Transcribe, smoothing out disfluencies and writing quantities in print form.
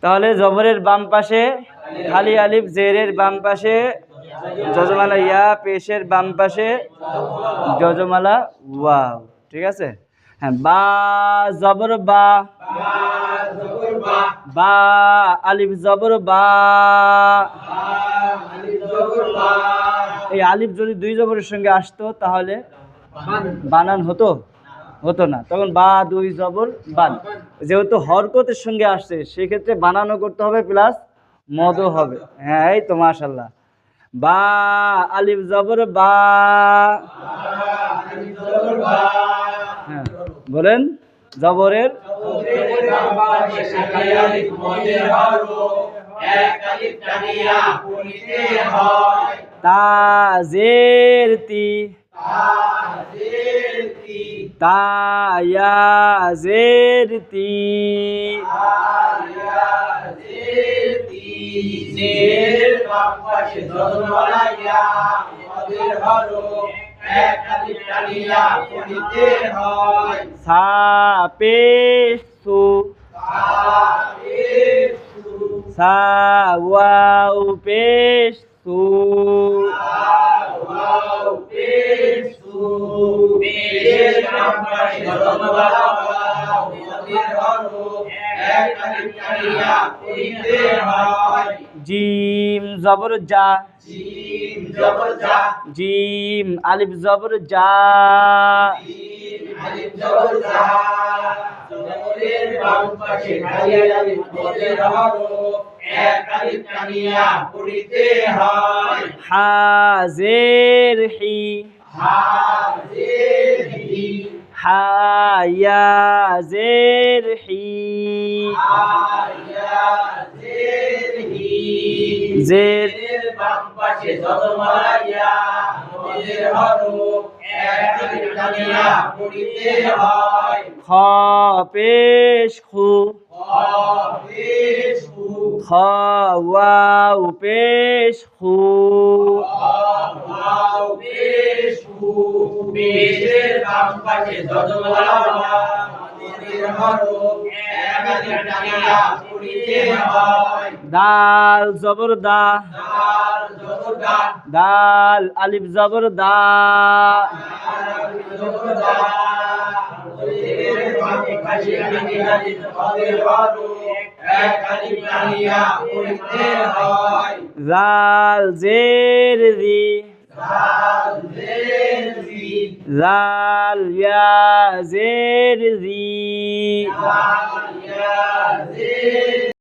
তাহলে জবরের বাম পাশে খালি আলিফ, জেরের বাম পাশে যজমালা ইয়া, পেশের বাম পাশে যজমালা ওয়াও। ঠিক আছে? হ্যাঁ, বা জবর বা, বা আলিফ জবর বা। এই আলিফ যদি দুই জবরের সঙ্গে আসতো তাহলে বানান হতো না, তখন বা দুই জবর বান। যেহেতু হরকতের সঙ্গে আসছে সেক্ষেত্রে বানানো করতে হবে প্লাস মদও হবে। হ্যাঁ, এই তো মাশাআল্লাহ। বা আলিফ জবর বা। হ্যাঁ বলেন, জবরের তাজের তি, তায়াজের তি, সাপেসু, সাওয়াউ পেসু, জিম জবর যা, জিম আলিফ জবর যা, হাজের হি, হায়াজের হি, জের খ পেশ খু, খ ওয়াও পেশ খু, দাল জবর দা, দাল আলিফ জবর দা, জাল জের রি, জাল ইয়া জের রি।